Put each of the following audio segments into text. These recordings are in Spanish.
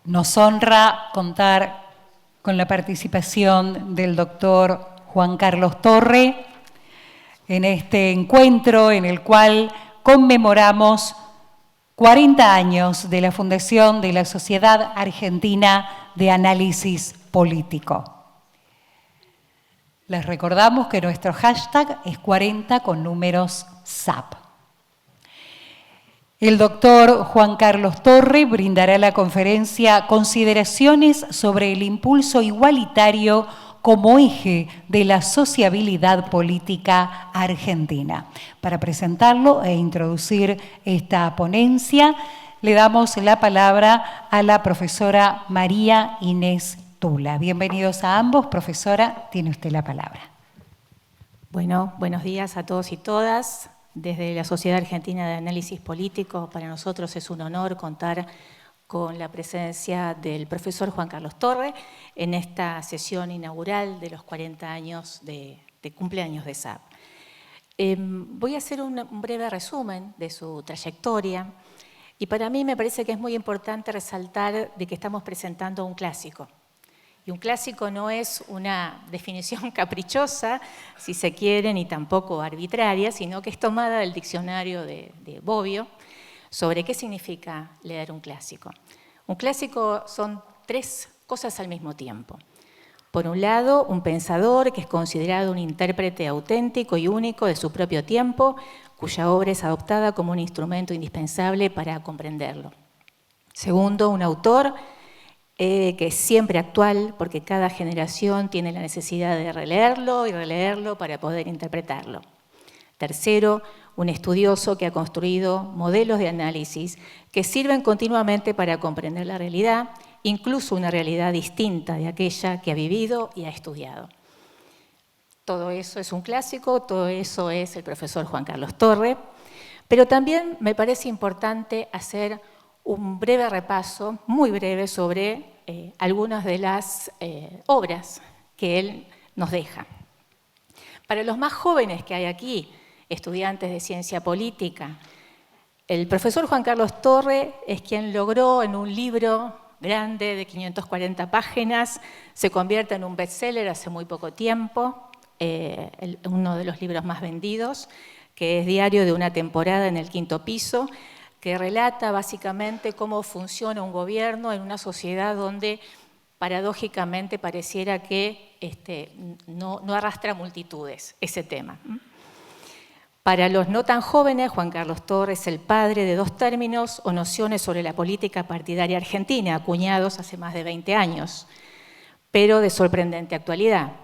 Nos honra contar con la participación del doctor Juan Carlos Torre en este encuentro en el cual conmemoramos 40 años de la fundación de la Sociedad Argentina de Análisis Político. Les recordamos que nuestro hashtag es 40 con números SAP. El doctor Juan Carlos Torre brindará la conferencia Consideraciones sobre el impulso igualitario como eje de la sociabilidad política argentina. Para presentarlo e introducir esta ponencia, le damos la palabra a la profesora María Inés Tula. Bienvenidos a ambos. Profesora, tiene usted la palabra. Bueno, buenos días a todos y todas. Desde la Sociedad Argentina de Análisis Político, para nosotros es un honor contar con la presencia del profesor Juan Carlos Torre en esta sesión inaugural de los 40 años de cumpleaños de SAP. Voy a hacer un breve resumen de su trayectoria y para mí me parece que es muy importante resaltar de que estamos presentando un clásico. Y un clásico no es una definición caprichosa, si se quiere, ni tampoco arbitraria, sino que es tomada del diccionario de Bobbio sobre qué significa leer un clásico. Un clásico son tres cosas al mismo tiempo. Por un lado, un pensador que es considerado un intérprete auténtico y único de su propio tiempo, cuya obra es adoptada como un instrumento indispensable para comprenderlo. Segundo, un autor que es siempre actual, porque cada generación tiene la necesidad de releerlo y releerlo para poder interpretarlo. Tercero, un estudioso que ha construido modelos de análisis que sirven continuamente para comprender la realidad, incluso una realidad distinta de aquella que ha vivido y ha estudiado. Todo eso es un clásico, todo eso es el profesor Juan Carlos Torre, pero también me parece importante hacer un breve repaso, muy breve, sobre algunas de las obras que él nos deja. Para los más jóvenes que hay aquí, estudiantes de ciencia política, el profesor Juan Carlos Torre es quien logró en un libro grande de 540 páginas, se convierte en un bestseller hace muy poco tiempo, uno de los libros más vendidos, que es Diario de una temporada en el quinto piso, que relata básicamente cómo funciona un gobierno en una sociedad donde paradójicamente pareciera que no arrastra multitudes ese tema. Para los no tan jóvenes, Juan Carlos Torre es el padre de dos términos o nociones sobre la política partidaria argentina, acuñados hace más de 20 años, pero de sorprendente actualidad.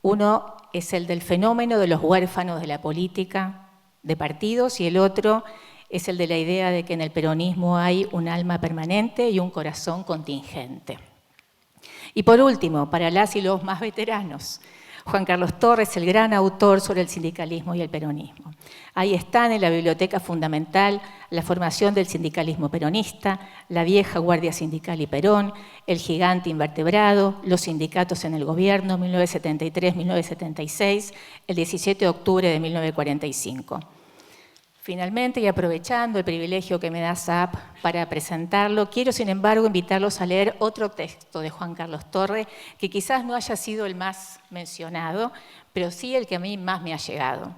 Uno es el del fenómeno de los huérfanos de la política de partidos y el otro es el de la idea de que en el peronismo hay un alma permanente y un corazón contingente. Y por último, para las y los más veteranos, Juan Carlos Torre es el gran autor sobre el sindicalismo y el peronismo. Ahí están en la Biblioteca Fundamental la formación del sindicalismo peronista, la vieja Guardia Sindical y Perón, el gigante invertebrado, los sindicatos en el gobierno, 1973-1976, el 17 de octubre de 1945. Finalmente, y aprovechando el privilegio que me da SAP para presentarlo, quiero, sin embargo, invitarlos a leer otro texto de Juan Carlos Torre, que quizás no haya sido el más mencionado, pero sí el que a mí más me ha llegado.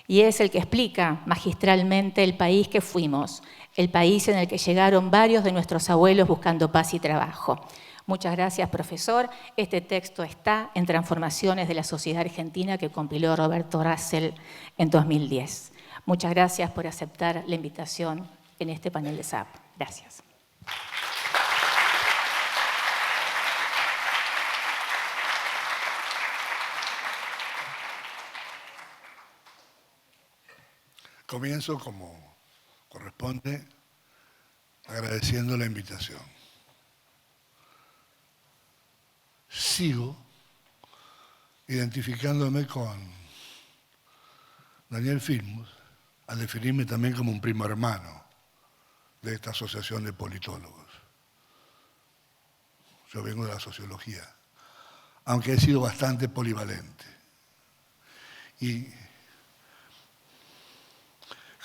Y es el que explica magistralmente el país que fuimos, el país en el que llegaron varios de nuestros abuelos buscando paz y trabajo. Muchas gracias, profesor. Este texto está en Transformaciones de la Sociedad Argentina que compiló Roberto Russell en 2010. Muchas gracias por aceptar la invitación en este panel de SAP. Gracias. Comienzo, como corresponde, agradeciendo la invitación. Sigo identificándome con Daniel Filmus, al definirme también como un primo hermano de esta asociación de politólogos. Yo vengo de la sociología, aunque he sido bastante polivalente. Y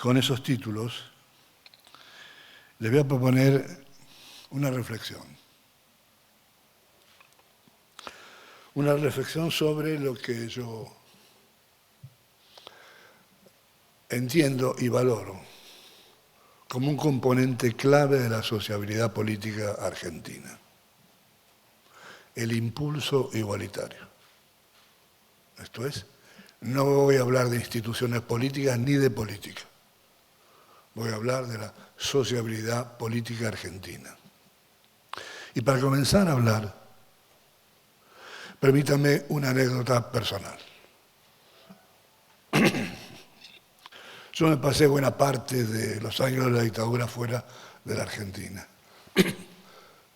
con esos títulos les voy a proponer una reflexión. una reflexión sobre lo que yo entiendo y valoro como un componente clave de la sociabilidad política argentina: el impulso igualitario. Esto es, no voy a hablar de instituciones políticas ni de política. Voy a hablar de la sociabilidad política argentina. Y para comenzar a hablar, permítame una anécdota personal. Yo me pasé buena parte de los años de la dictadura fuera de la Argentina.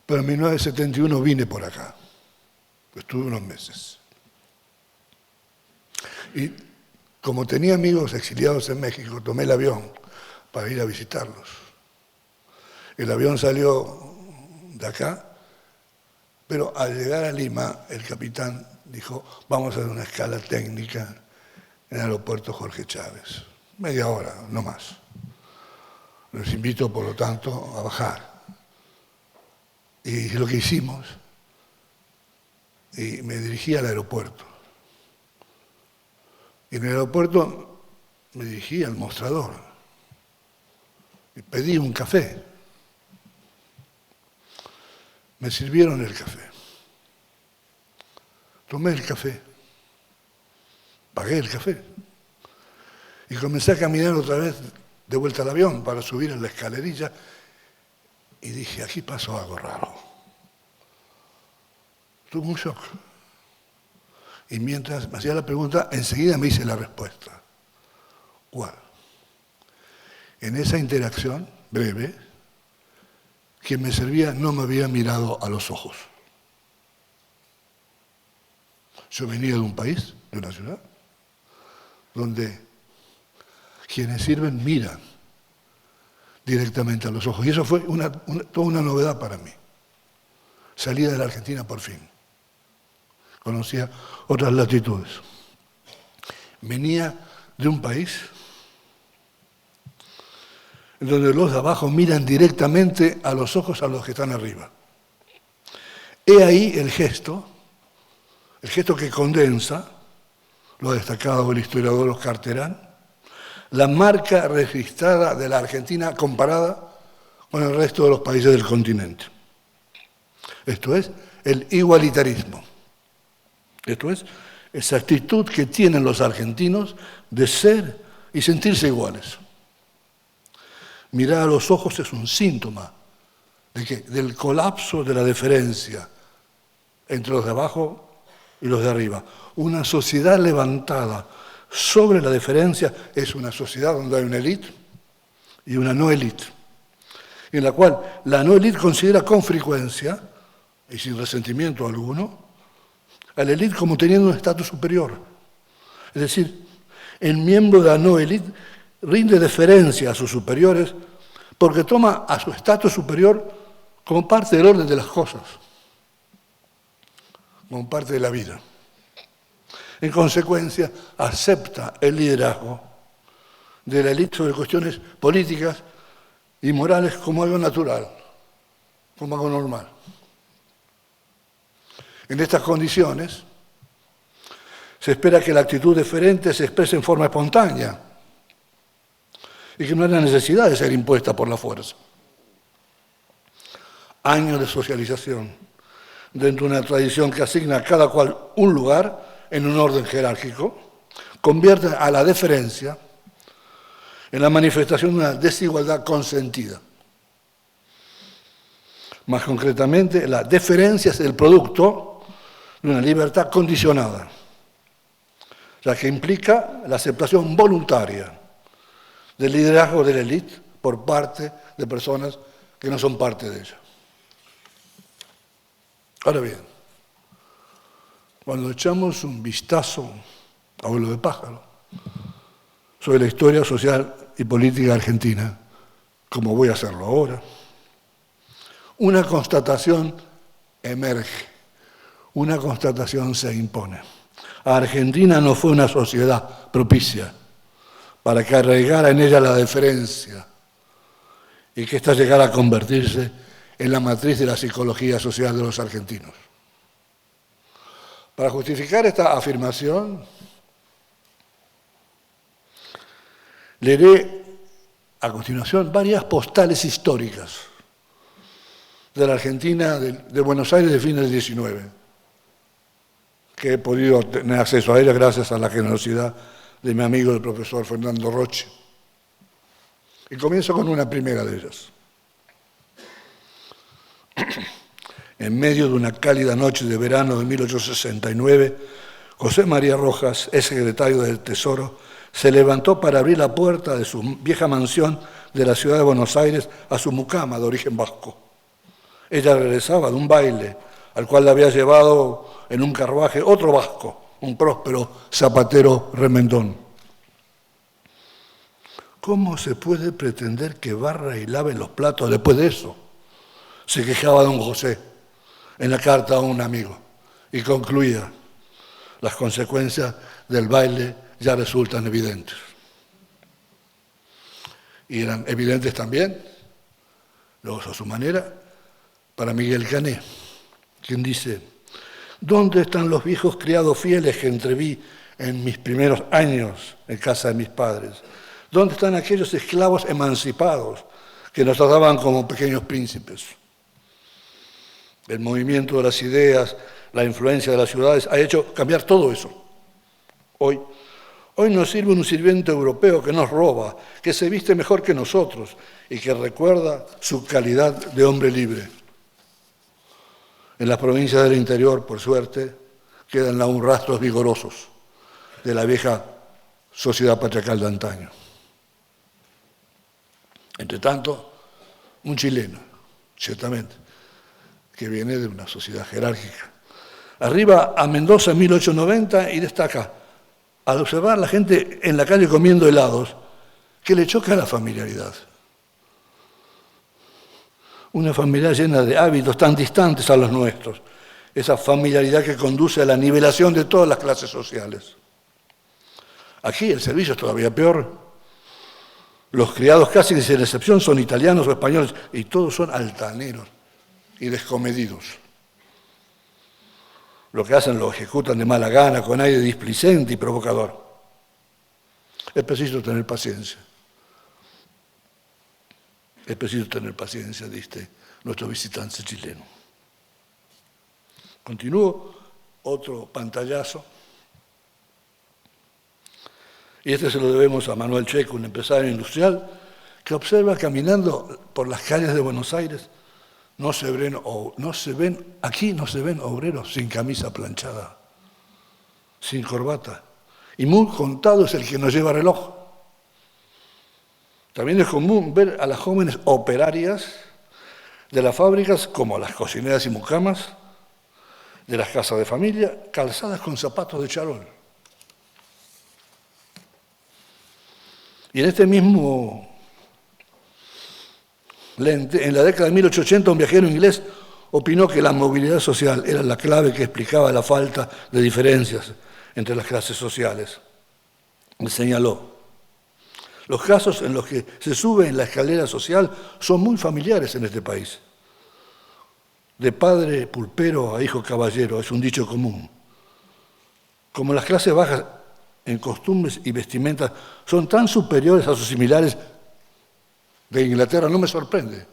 Pero en 1971 vine por acá. Estuve unos meses. Y como tenía amigos exiliados en México, tomé el avión para ir a visitarlos. El avión salió de acá, pero al llegar a Lima, el capitán dijo: vamos a hacer una escala técnica en el aeropuerto Jorge Chávez. Media hora, no más. Les invito, por lo tanto, a bajar. Y lo que hicimos, y me dirigí al aeropuerto. Y en el aeropuerto me dirigí al mostrador y pedí un café. Me sirvieron el café. Tomé el café. Pagué el café. Y comencé a caminar otra vez de vuelta al avión para subir en la escalerilla. Y dije: aquí pasó algo raro. Tuve un shock. Y mientras me hacía la pregunta, enseguida me hice la respuesta. ¿Cuál? En esa interacción breve, quien me servía no me había mirado a los ojos. Yo venía de un país, de una ciudad, donde quienes sirven miran directamente a los ojos. Y eso fue toda una novedad para mí. Salí de la Argentina por fin. Conocía otras latitudes. Venía de un país en donde los de abajo miran directamente a los ojos a los que están arriba. He ahí el gesto que condensa, lo ha destacado el historiador Oscar Terán, la marca registrada de la Argentina comparada con el resto de los países del continente. Esto es el igualitarismo. Esto es esa actitud que tienen los argentinos de ser y sentirse iguales. Mirar a los ojos es un síntoma ¿de qué? Del colapso de la diferencia entre los de abajo y los de arriba. Una sociedad levantada sobre la diferencia es una sociedad donde hay una élite y una no élite, en la cual la no élite considera con frecuencia, y sin resentimiento alguno, a la élite como teniendo un estatus superior. Es decir, el miembro de la no élite rinde deferencia a sus superiores porque toma a su estatus superior como parte del orden de las cosas, como parte de la vida. En consecuencia, acepta el liderazgo de la élite sobre cuestiones políticas y morales como algo natural, como algo normal. En estas condiciones, se espera que la actitud deferente se exprese en forma espontánea y que no haya necesidad de ser impuesta por la fuerza. Años de socialización dentro de una tradición que asigna a cada cual un lugar en un orden jerárquico, convierte a la deferencia en la manifestación de una desigualdad consentida. Más concretamente, la deferencia es el producto de una libertad condicionada, la que implica la aceptación voluntaria del liderazgo de la élite por parte de personas que no son parte de ella. Ahora bien, cuando echamos un vistazo a vuelo de pájaro sobre la historia social y política argentina, como voy a hacerlo ahora, una constatación emerge, una constatación se impone. Argentina no fue una sociedad propicia para que arraigara en ella la deferencia y que ésta llegara a convertirse en la matriz de la psicología social de los argentinos. Para justificar esta afirmación, leeré a continuación varias postales históricas de la Argentina de Buenos Aires de fines del 19, que he podido tener acceso a ellas gracias a la generosidad de mi amigo el profesor Fernando Roche. Y comienzo con una primera de ellas. En medio de una cálida noche de verano de 1869, José María Rojas, ex secretario del Tesoro, se levantó para abrir la puerta de su vieja mansión de la ciudad de Buenos Aires a su mucama de origen vasco. Ella regresaba de un baile al cual la había llevado en un carruaje otro vasco, un próspero zapatero remendón. ¿Cómo se puede pretender que barra y lave los platos después de eso?, se quejaba don José en la carta a un amigo, y concluía: las consecuencias del baile ya resultan evidentes. Y eran evidentes también, luego a su manera, para Miguel Cané, quien dice: ¿dónde están los viejos criados fieles que entreví en mis primeros años en casa de mis padres? ¿Dónde están aquellos esclavos emancipados que nos trataban como pequeños príncipes? El movimiento de las ideas, la influencia de las ciudades ha hecho cambiar todo eso. Hoy nos sirve un sirviente europeo que nos roba, que se viste mejor que nosotros y que recuerda su calidad de hombre libre. En las provincias del interior, por suerte, quedan aún rastros vigorosos de la vieja sociedad patriarcal de antaño. Entre tanto, un chileno, ciertamente, que viene de una sociedad jerárquica, arriba a Mendoza en 1890 y destaca, al observar a la gente en la calle comiendo helados, que le choca la familiaridad. Una familiaridad llena de hábitos tan distantes a los nuestros, esa familiaridad que conduce a la nivelación de todas las clases sociales. Aquí el servicio es todavía peor. Los criados casi sin excepción son italianos o españoles y todos son altaneros y descomedidos. Lo que hacen lo ejecutan de mala gana, con aire displicente y provocador. Es preciso tener paciencia. Es preciso tener paciencia, dice nuestro visitante chileno. Continúo, otro pantallazo. Y este se lo debemos a Manuel Checo, un empresario industrial, que observa caminando por las calles de Buenos Aires, aquí no se ven obreros sin camisa planchada, sin corbata. Y muy contado es el que no lleva reloj. También es común ver a las jóvenes operarias de las fábricas, como las cocineras y mucamas, de las casas de familia, calzadas con zapatos de charol. Y en este mismo lente, en la década de 1880, un viajero inglés opinó que la movilidad social era la clave que explicaba la falta de diferencias entre las clases sociales. Me señaló: los casos en los que se sube en la escalera social son muy familiares en este país. De padre pulpero a hijo caballero, es un dicho común. Como las clases bajas en costumbres y vestimentas son tan superiores a sus similares de Inglaterra, no me sorprende.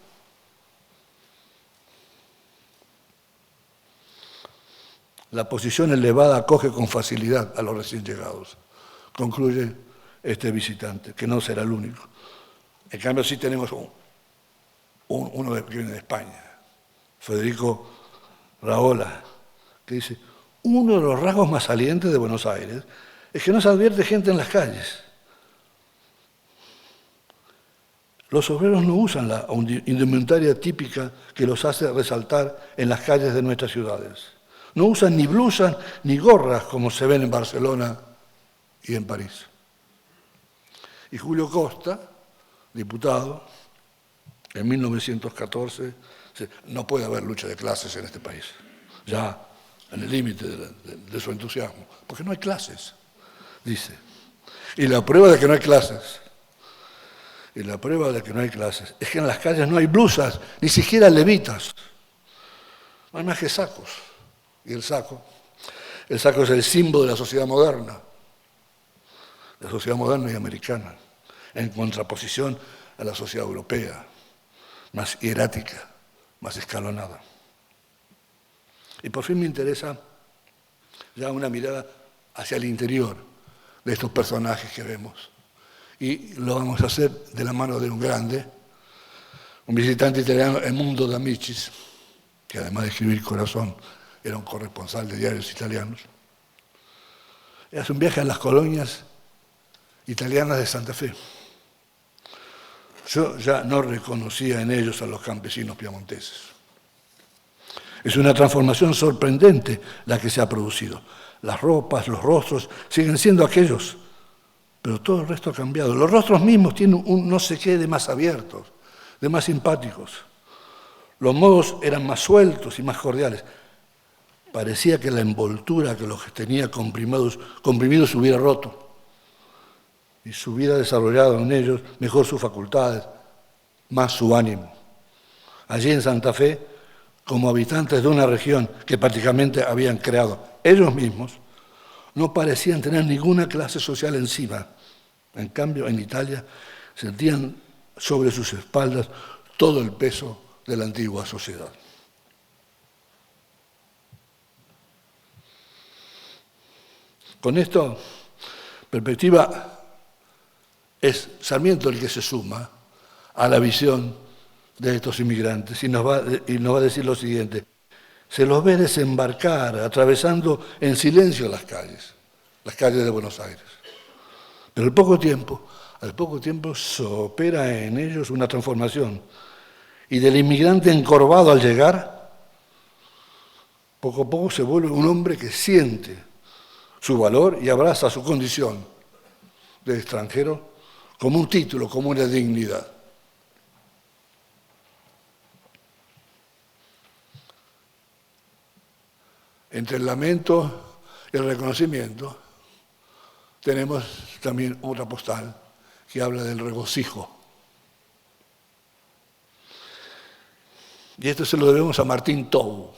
La posición elevada acoge con facilidad a los recién llegados, concluye este visitante, que no será el único. En cambio, sí tenemos uno que viene de España, Federico Raola, que dice: uno de los rasgos más salientes de Buenos Aires es que no se advierte gente en las calles. Los obreros no usan la indumentaria típica que los hace resaltar en las calles de nuestras ciudades. No usan ni blusas ni gorras como se ven en Barcelona y en París. Y Julio Costa, diputado, en 1914, dice: no puede haber lucha de clases en este país, ya en el límite de su entusiasmo, porque no hay clases, dice. Y la prueba de que no hay clases, es que en las calles no hay blusas, ni siquiera levitas, no hay más que sacos. Y el saco El saco es el símbolo de la sociedad moderna y americana, en contraposición a la sociedad europea, más hierática, más escalonada. Y por fin me interesa ya una mirada hacia el interior de estos personajes que vemos. Y lo vamos a hacer de la mano de un grande, un visitante italiano, Edmundo D'Amicis, que además de escribir Corazón, era un corresponsal de diarios italianos. Hace un viaje a las colonias italianas de Santa Fe. Yo ya no reconocía en ellos a los campesinos piamonteses. Es una transformación sorprendente la que se ha producido. Las ropas, los rostros siguen siendo aquellos, pero todo el resto ha cambiado. Los rostros mismos tienen un no sé qué de más abiertos, de más simpáticos. Los modos eran más sueltos y más cordiales. Parecía que la envoltura que los tenía comprimidos se hubiera roto y se hubiera desarrollado en ellos mejor sus facultades, más su ánimo. Allí en Santa Fe, como habitantes de una región que prácticamente habían creado ellos mismos, no parecían tener ninguna clase social encima. En cambio, en Italia sentían sobre sus espaldas todo el peso de la antigua sociedad. Con esta perspectiva es Sarmiento el que se suma a la visión de estos inmigrantes y nos va a decir lo siguiente: se los ve desembarcar atravesando en silencio las calles de Buenos Aires. Pero al poco tiempo se opera en ellos una transformación y del inmigrante encorvado al llegar, poco a poco se vuelve un hombre que siente su valor y abraza su condición de extranjero como un título, como una dignidad. Entre el lamento y el reconocimiento tenemos también otra postal que habla del regocijo. Y esto se lo debemos a Martín Tau.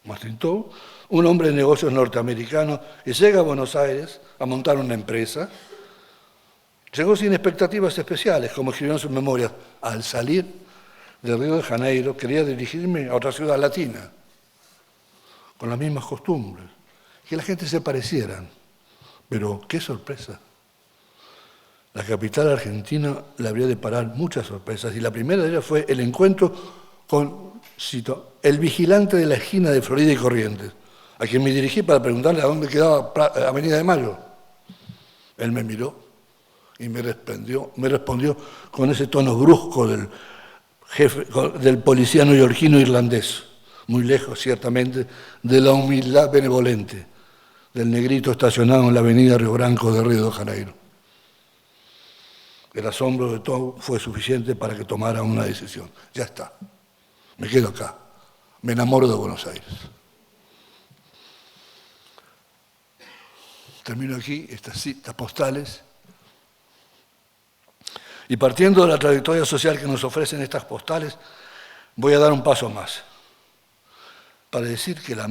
Martín Tau, un hombre de negocios norteamericano que llega a Buenos Aires a montar una empresa. Llegó sin expectativas especiales, como escribió en sus memorias. Al salir de Río de Janeiro quería dirigirme a otra ciudad latina, con las mismas costumbres, que la gente se parecieran. Pero qué sorpresa. La capital argentina le habría de parar muchas sorpresas, y la primera de ellas fue el encuentro con, cito, el vigilante de la esquina de Florida y Corrientes, a quien me dirigí para preguntarle a dónde quedaba Avenida de Mayo. Él me miró y me respondió con ese tono brusco del policía neoyorquino irlandés, muy lejos ciertamente de la humildad benevolente del negrito estacionado en la avenida Río Branco de Río de Janeiro. El asombro de todo fue suficiente para que tomara una decisión. Ya está, me quedo acá, me enamoro de Buenos Aires. Termino aquí estas citas postales y, partiendo de la trayectoria social que nos ofrecen estas postales, voy a dar un paso más para decir que la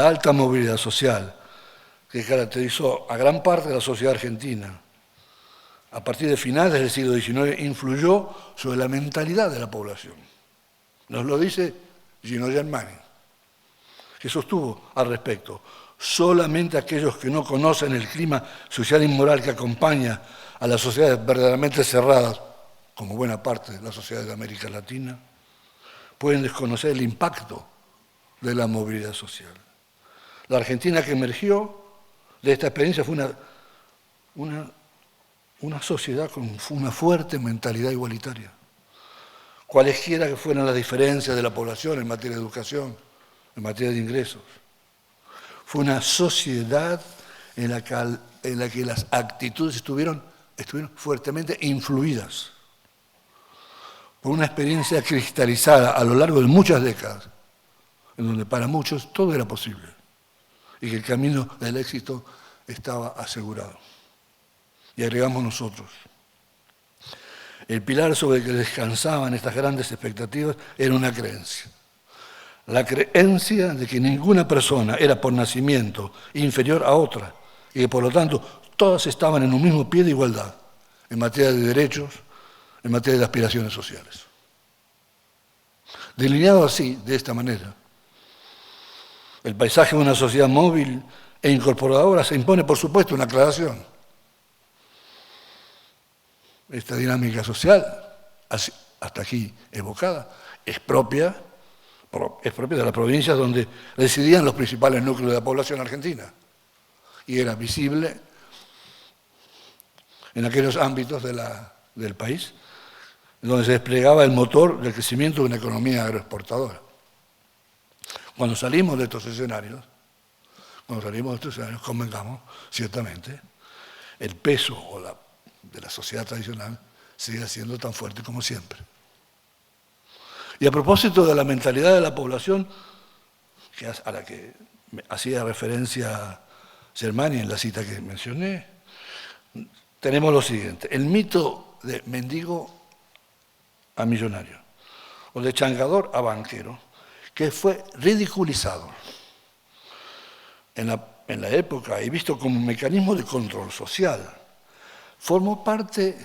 alta movilidad social que caracterizó a gran parte de la sociedad argentina a partir de finales del siglo XIX influyó sobre la mentalidad de la población. Nos lo dice Gino Germani, que sostuvo al respecto: solamente aquellos que no conocen el clima social y moral que acompaña a las sociedades verdaderamente cerradas, como buena parte de las sociedades de América Latina, pueden desconocer el impacto de la movilidad social. La Argentina que emergió de esta experiencia fue una sociedad con una fuerte mentalidad igualitaria. Cualesquiera que fueran las diferencias de la población en materia de educación, en materia de ingresos. Fue una sociedad en la que las actitudes estuvieron fuertemente influidas por una experiencia cristalizada a lo largo de muchas décadas, en donde para muchos todo era posible y que el camino del éxito estaba asegurado. Y agregamos nosotros: el pilar sobre el que descansaban estas grandes expectativas era una creencia: la creencia de que ninguna persona era por nacimiento inferior a otra y que por lo tanto todas estaban en un mismo pie de igualdad en materia de derechos, en materia de aspiraciones sociales. Delineado así, de esta manera, el paisaje de una sociedad móvil e incorporadora se impone, por supuesto, una aclaración. Esta dinámica social, hasta aquí evocada, es propia de las provincias donde residían los principales núcleos de la población argentina y era visible en aquellos ámbitos del país donde se desplegaba el motor del crecimiento de una economía agroexportadora. Cuando salimos de estos escenarios, convengamos, ciertamente, el peso de la sociedad tradicional sigue siendo tan fuerte como siempre. Y a propósito de la mentalidad de la población, a la que hacía referencia Germani en la cita que mencioné, tenemos lo siguiente: el mito de mendigo a millonario, o de changador a banquero, que fue ridiculizado en la época y visto como un mecanismo de control social, formó parte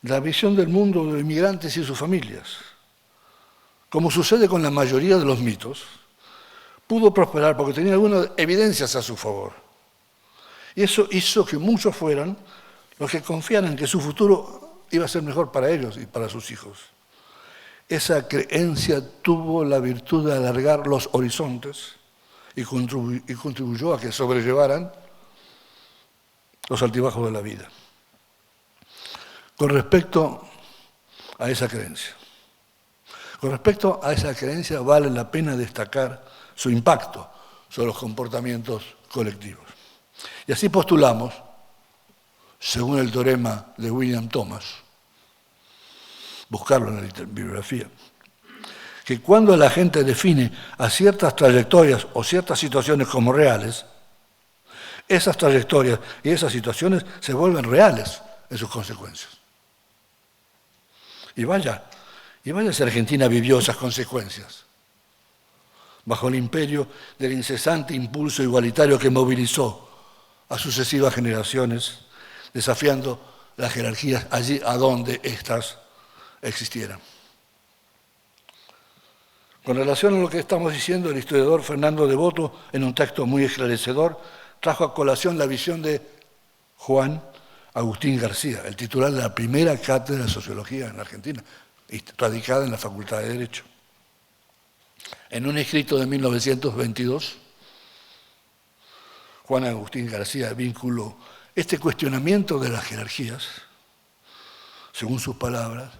de la visión del mundo de los inmigrantes y sus familias. Como sucede con la mayoría de los mitos, pudo prosperar porque tenía algunas evidencias a su favor. Y eso hizo que muchos fueran los que confiaran en que su futuro iba a ser mejor para ellos y para sus hijos. Esa creencia tuvo la virtud de alargar los horizontes y contribuyó a que sobrellevaran los altibajos de la vida. Con respecto a esa creencia vale la pena destacar su impacto sobre los comportamientos colectivos. Y así postulamos, según el teorema de William Thomas, buscarlo en la bibliografía, que cuando la gente define a ciertas trayectorias o ciertas situaciones como reales, esas trayectorias y esas situaciones se vuelven reales en sus consecuencias. Y vaya si Argentina vivió esas consecuencias, bajo el imperio del incesante impulso igualitario que movilizó a sucesivas generaciones, desafiando las jerarquías allí a donde éstas existieran. Con relación a lo que estamos diciendo, el historiador Fernando Devoto, en un texto muy esclarecedor, trajo a colación la visión de Juan Agustín García, el titular de la primera cátedra de sociología en Argentina, radicada en la Facultad de Derecho. En un escrito de 1922, Juan Agustín García vinculó este cuestionamiento de las jerarquías, según sus palabras,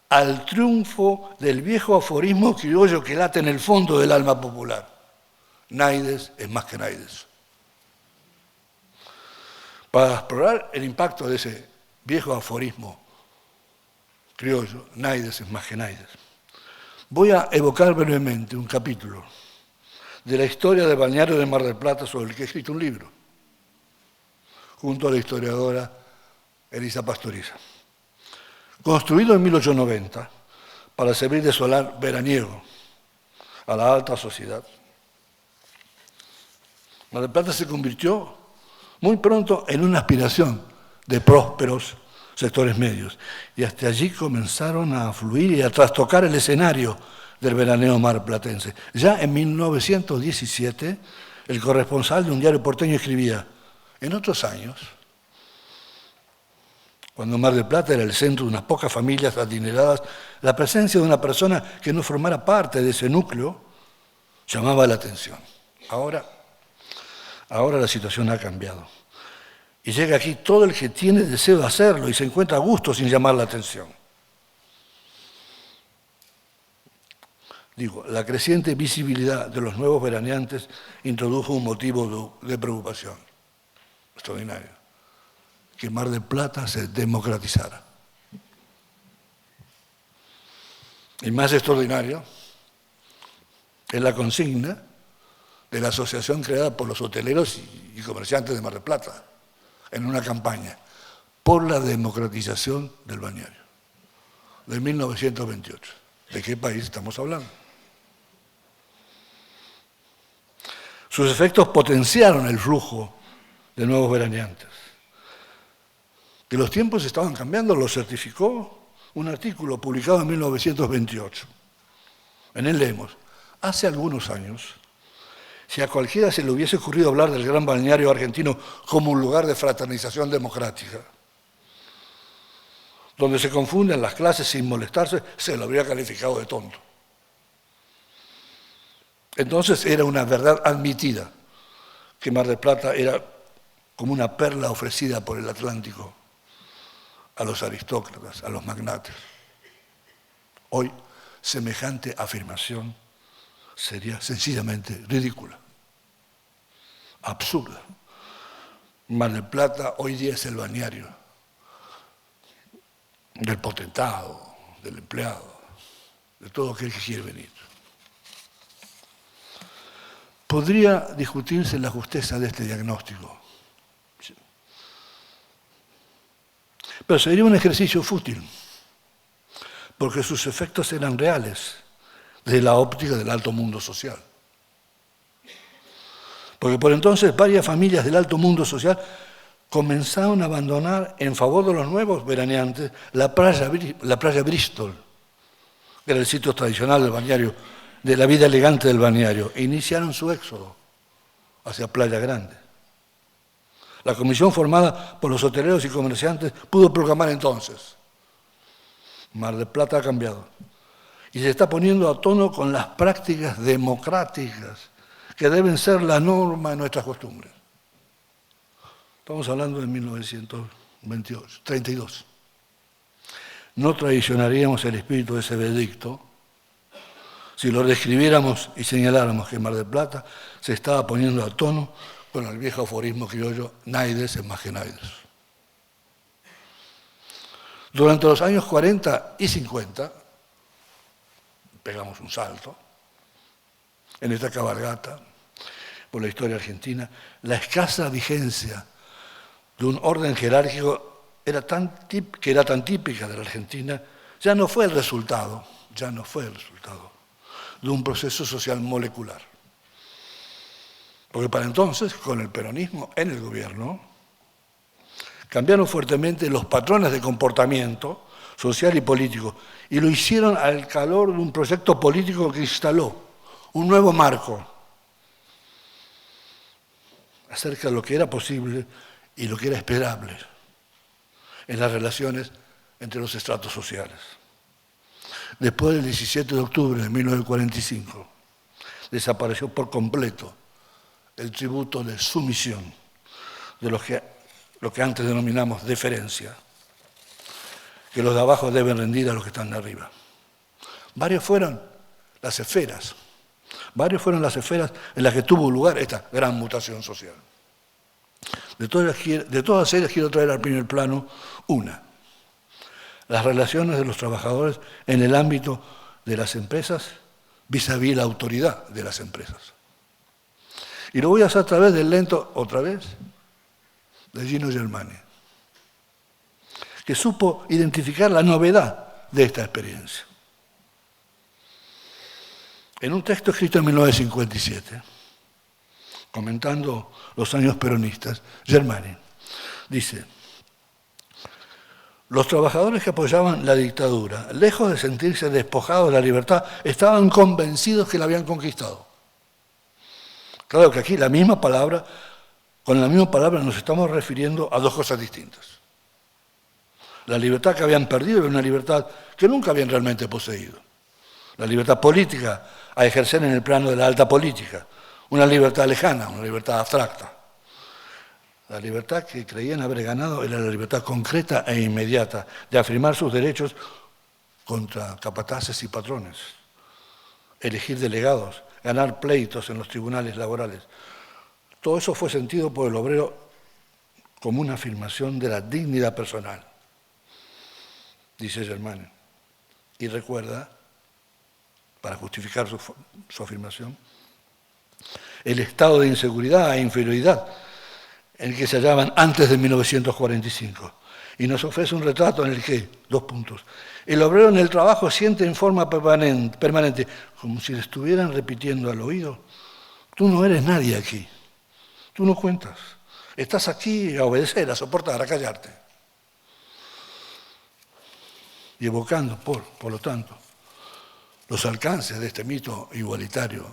al triunfo del viejo aforismo criollo que late en el fondo del alma popular: Naides es más que Naides. Para explorar el impacto de ese viejo aforismo criollo, Naides es más que Naides, voy a evocar brevemente un capítulo de la historia del balneario de Mar del Plata, sobre el que he escrito un libro, junto a la historiadora Elisa Pastoriza. Construido en 1890 para servir de solar veraniego a la alta sociedad, Mar del Plata se convirtió muy pronto en una aspiración de prósperos sectores medios, y hasta allí comenzaron a fluir y a trastocar el escenario del veraneo marplatense. Ya en 1917, el corresponsal de un diario porteño escribía: en otros años, cuando Mar del Plata era el centro de unas pocas familias adineradas, la presencia de una persona que no formara parte de ese núcleo llamaba la atención. Ahora la situación ha cambiado. Y llega aquí todo el que tiene deseo de hacerlo y se encuentra a gusto sin llamar la atención. Digo, la creciente visibilidad de los nuevos veraneantes introdujo un motivo de preocupación extraordinario: que Mar del Plata se democratizara. Y más extraordinario es la consigna de la asociación creada por los hoteleros y comerciantes de Mar del Plata, en una campaña por la democratización del balneario, de 1928. ¿De qué país estamos hablando? Sus efectos potenciaron el flujo de nuevos veraneantes. Que los tiempos estaban cambiando lo certificó un artículo publicado en 1928. En él leemos: hace algunos años, si a cualquiera se le hubiese ocurrido hablar del gran balneario argentino como un lugar de fraternización democrática, donde se confunden las clases sin molestarse, se lo habría calificado de tonto. Entonces era una verdad admitida que Mar del Plata era como una perla ofrecida por el Atlántico a los aristócratas, a los magnates. Hoy, semejante afirmación sería sencillamente ridícula, absurda. Mar del Plata hoy día es el balneario del potentado, del empleado, de todo aquel que quiere venir. Podría discutirse la justeza de este diagnóstico, pero sería un ejercicio fútil, porque sus efectos eran reales desde la óptica del alto mundo social. Porque por entonces varias familias del alto mundo social comenzaron a abandonar en favor de los nuevos veraneantes la playa Bristol, que era el sitio tradicional del balneario, de la vida elegante del balneario, e iniciaron su éxodo hacia Playa Grande. La comisión formada por los hoteleros y comerciantes pudo proclamar entonces: Mar del Plata ha cambiado y se está poniendo a tono con las prácticas democráticas que deben ser la norma en nuestras costumbres. Estamos hablando de 1932. No traicionaríamos el espíritu de ese veredicto si lo describiéramos y señaláramos que Mar del Plata se estaba poniendo a tono con el viejo aforismo criollo: naides es más que naides. Durante los años 40 y 50, pegamos un salto en esta cabalgata por la historia argentina, la escasa vigencia de un orden jerárquico que era tan típica de la Argentina, ya no fue el resultado de un proceso social molecular. Porque para entonces, con el peronismo en el gobierno, cambiaron fuertemente los patrones de comportamiento social y político, y lo hicieron al calor de un proyecto político que instaló un nuevo marco acerca de lo que era posible y lo que era esperable en las relaciones entre los estratos sociales. Después del 17 de octubre de 1945, desapareció por completo el tributo de sumisión de lo que antes denominamos deferencia, que los de abajo deben rendir a los que están de arriba. Varias fueron las esferas en las que tuvo lugar esta gran mutación social. De todas ellas quiero traer al primer plano una: las relaciones de los trabajadores en el ámbito de las empresas vis-à-vis la autoridad de las empresas. Y lo voy a hacer a través del lento, otra vez, de Gino Germani, que supo identificar la novedad de esta experiencia. En un texto escrito en 1957, comentando los años peronistas, Germani dice: los trabajadores que apoyaban la dictadura, lejos de sentirse despojados de la libertad, estaban convencidos que la habían conquistado. Claro que aquí con la misma palabra nos estamos refiriendo a dos cosas distintas. La libertad que habían perdido era una libertad que nunca habían realmente poseído. La libertad política a ejercer en el plano de la alta política, una libertad lejana, una libertad abstracta. La libertad que creían haber ganado era la libertad concreta e inmediata de afirmar sus derechos contra capataces y patrones, elegir delegados, ganar pleitos en los tribunales laborales. Todo eso fue sentido por el obrero como una afirmación de la dignidad personal, dice Germani. Y recuerda, para justificar su afirmación, el estado de inseguridad e inferioridad en el que se hallaban antes de 1945. Y nos ofrece un retrato en el que, el obrero en el trabajo siente en forma permanente, como si le estuvieran repitiendo al oído, Tú no eres nadie aquí. Tú no cuentas. Estás aquí a obedecer, a soportar, a callarte. Y evocando, por lo tanto, los alcances de este mito igualitario,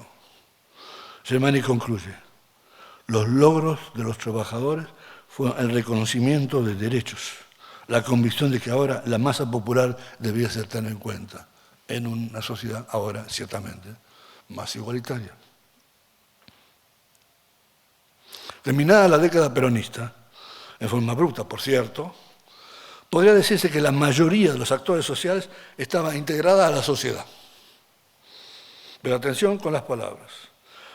Germani concluye: los logros de los trabajadores fueron el reconocimiento de derechos, la convicción de que ahora la masa popular debía ser tenida en cuenta en una sociedad ahora ciertamente más igualitaria. Terminada la década peronista, en forma abrupta, por cierto, podría decirse que la mayoría de los actores sociales estaba integrada a la sociedad. Pero atención con las palabras.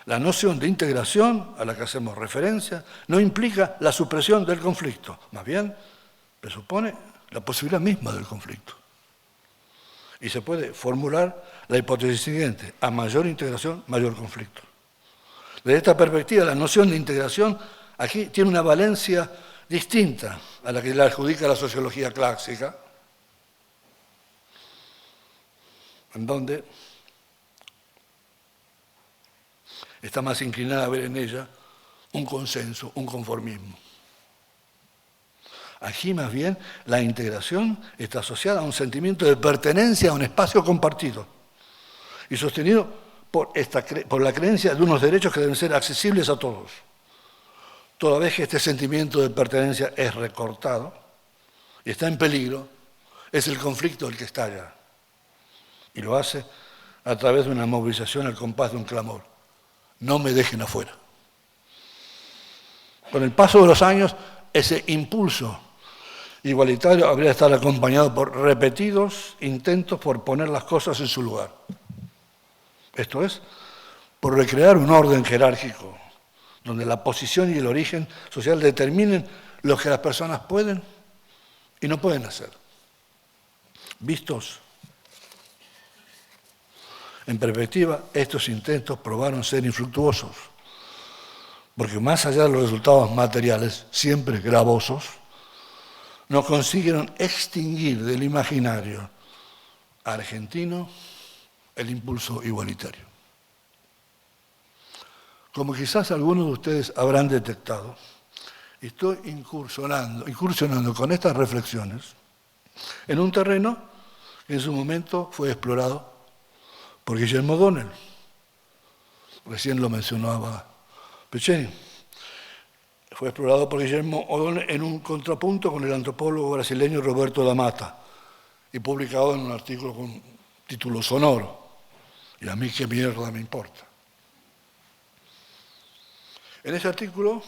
La noción de integración a la que hacemos referencia no implica la supresión del conflicto, más bien presupone la posibilidad misma del conflicto. Y se puede formular la hipótesis siguiente: a mayor integración, mayor conflicto. Desde esta perspectiva, la noción de integración aquí tiene una valencia distinta a la que le adjudica la sociología clásica, en donde está más inclinada a ver en ella un consenso, un conformismo. Aquí, más bien, la integración está asociada a un sentimiento de pertenencia a un espacio compartido y sostenido por la creencia de unos derechos que deben ser accesibles a todos. Toda vez que este sentimiento de pertenencia es recortado y está en peligro, es el conflicto el que estalla. Y lo hace a través de una movilización al compás de un clamor: no me dejen afuera. Con el paso de los años, ese impulso igualitario habría de estar acompañado por repetidos intentos por poner las cosas en su lugar. Esto es, por recrear un orden jerárquico, donde la posición y el origen social determinen lo que las personas pueden y no pueden hacer. Vistos en perspectiva, estos intentos probaron ser infructuosos, porque más allá de los resultados materiales, siempre gravosos, no consiguieron extinguir del imaginario argentino el impulso igualitario. Como quizás algunos de ustedes habrán detectado, estoy incursionando con estas reflexiones en un terreno que en su momento fue explorado por Guillermo O'Donnell. Recién lo mencionaba Pecceni. Fue explorado por Guillermo O'Donnell en un contrapunto con el antropólogo brasileño Roberto da Mata y publicado en un artículo con título sonoro: ¿y a mí qué mierda me importa? En ese artículo,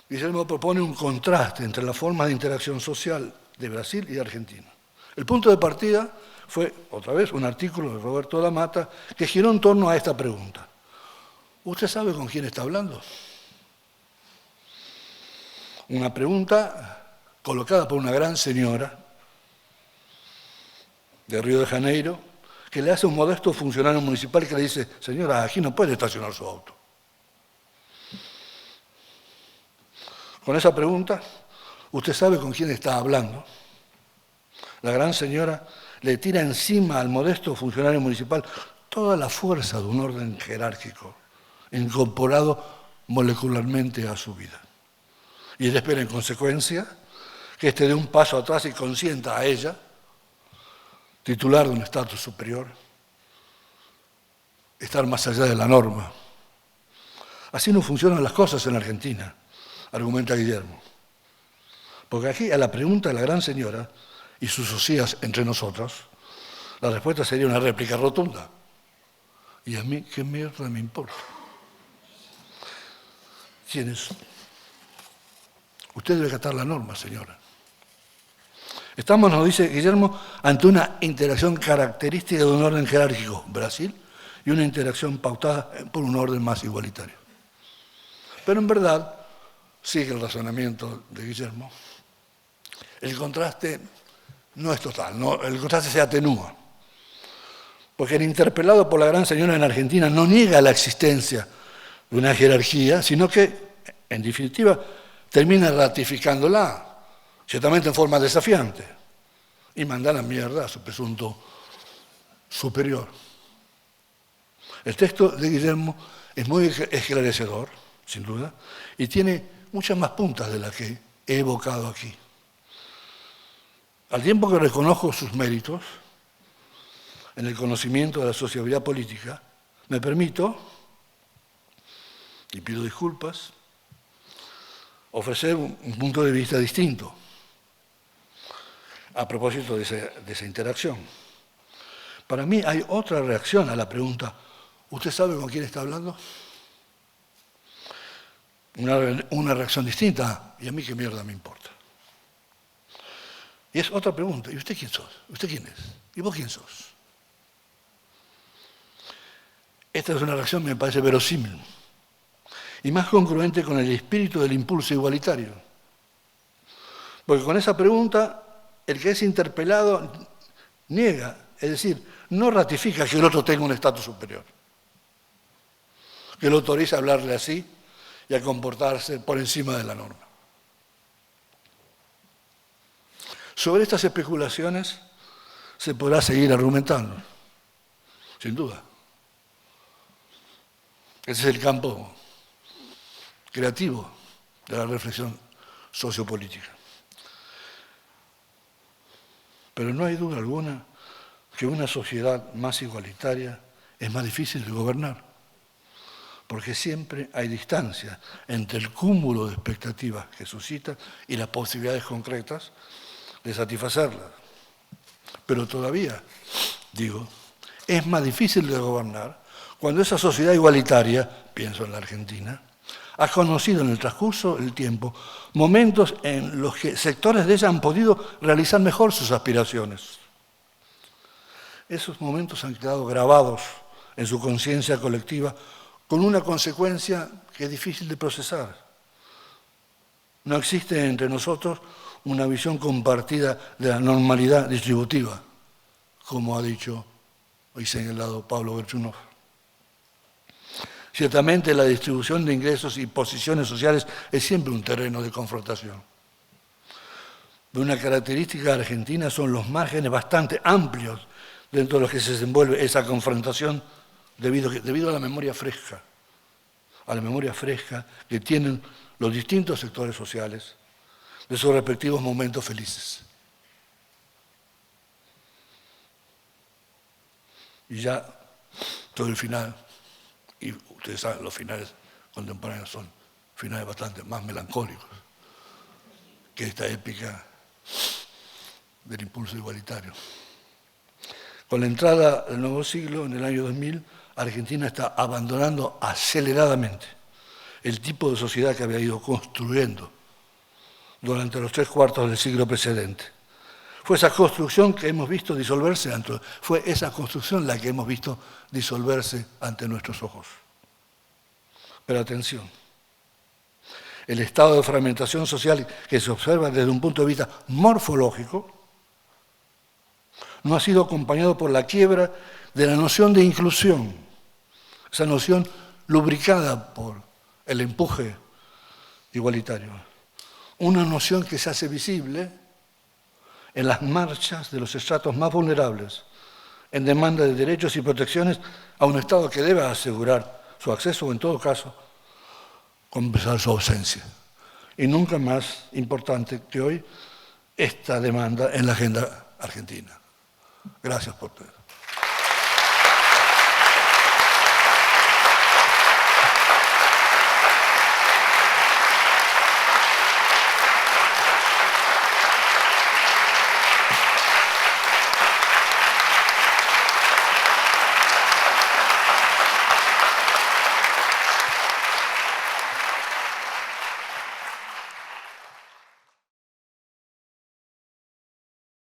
Guillermo propone un contraste entre las formas de interacción social de Brasil y de Argentina. El punto de partida fue, otra vez, un artículo de Roberto da Mata que giró en torno a esta pregunta: ¿usted sabe con quién está hablando? Una pregunta colocada por una gran señora de Río de Janeiro que le hace a un modesto funcionario municipal que le dice: señora, aquí no puede estacionar su auto. Con esa pregunta, ¿usted sabe con quién está hablando? La gran señora le tira encima al modesto funcionario municipal toda la fuerza de un orden jerárquico incorporado molecularmente a su vida. Y ella espera, en consecuencia, que éste dé un paso atrás y consienta a ella, titular de un estatus superior, estar más allá de la norma. Así no funcionan las cosas en Argentina, argumenta Guillermo. Porque aquí, a la pregunta de la gran señora y sus socias entre nosotros, la respuesta sería una réplica rotunda: ¿y a mí qué mierda me importa? ¿Quién es? Usted debe acatar la norma, señora. Estamos, nos dice Guillermo, ante una interacción característica de un orden jerárquico, Brasil, y una interacción pautada por un orden más igualitario. Pero en verdad, sigue el razonamiento de Guillermo, el contraste no es total, no, el contraste se atenúa. Porque el interpelado por la gran señora en Argentina no niega la existencia de una jerarquía, sino que, en definitiva, termina ratificándola, ciertamente en forma desafiante, y manda la mierda a su presunto superior. El texto de Guillermo es muy esclarecedor, sin duda, y tiene muchas más puntas de las que he evocado aquí. Al tiempo que reconozco sus méritos en el conocimiento de la sociabilidad política, me permito, y pido disculpas, ofrecer un punto de vista distinto a propósito de esa interacción. Para mí hay otra reacción a la pregunta, ¿usted sabe con quién está hablando? Una reacción distinta, ¿y a mí qué mierda me importa? Y es otra pregunta, ¿y usted quién sos? ¿Usted quién es? ¿Y vos quién sos? Esta es una reacción que me parece verosímil y más congruente con el espíritu del impulso igualitario. Porque con esa pregunta, el que es interpelado niega, es decir, no ratifica que el otro tenga un estatus superior, que lo autoriza a hablarle así y a comportarse por encima de la norma. Sobre estas especulaciones se podrá seguir argumentando, sin duda. Ese es el campo creativo de la reflexión sociopolítica. Pero no hay duda alguna que una sociedad más igualitaria es más difícil de gobernar, porque siempre hay distancia entre el cúmulo de expectativas que suscita y las posibilidades concretas de satisfacerlas. Pero todavía, digo, es más difícil de gobernar cuando esa sociedad igualitaria, pienso en la Argentina, ha conocido en el transcurso del tiempo momentos en los que sectores de ella han podido realizar mejor sus aspiraciones. Esos momentos han quedado grabados en su conciencia colectiva con una consecuencia que es difícil de procesar. No existe entre nosotros una visión compartida de la normalidad distributiva, como ha dicho y señalado Pablo Gerchunov. Ciertamente la distribución de ingresos y posiciones sociales es siempre un terreno de confrontación. Una característica argentina son los márgenes bastante amplios dentro de los que se desenvuelve esa confrontación debido a la memoria fresca que tienen los distintos sectores sociales de sus respectivos momentos felices. Y ya todo el final, y ustedes saben, los finales contemporáneos son finales bastante más melancólicos que esta épica del impulso igualitario. Con la entrada del nuevo siglo, en el año 2000, Argentina está abandonando aceleradamente el tipo de sociedad que había ido construyendo durante los 3/4 del siglo precedente. Fue esa construcción que hemos visto disolverse la que hemos visto disolverse ante nuestros ojos. Pero atención, el estado de fragmentación social que se observa desde un punto de vista morfológico no ha sido acompañado por la quiebra de la noción de inclusión, esa noción lubricada por el empuje igualitario. Una noción que se hace visible en las marchas de los estratos más vulnerables, en demanda de derechos y protecciones a un Estado que debe asegurar su acceso o, en todo caso, compensar su ausencia. Y nunca más importante que hoy esta demanda en la agenda argentina. Gracias por todo.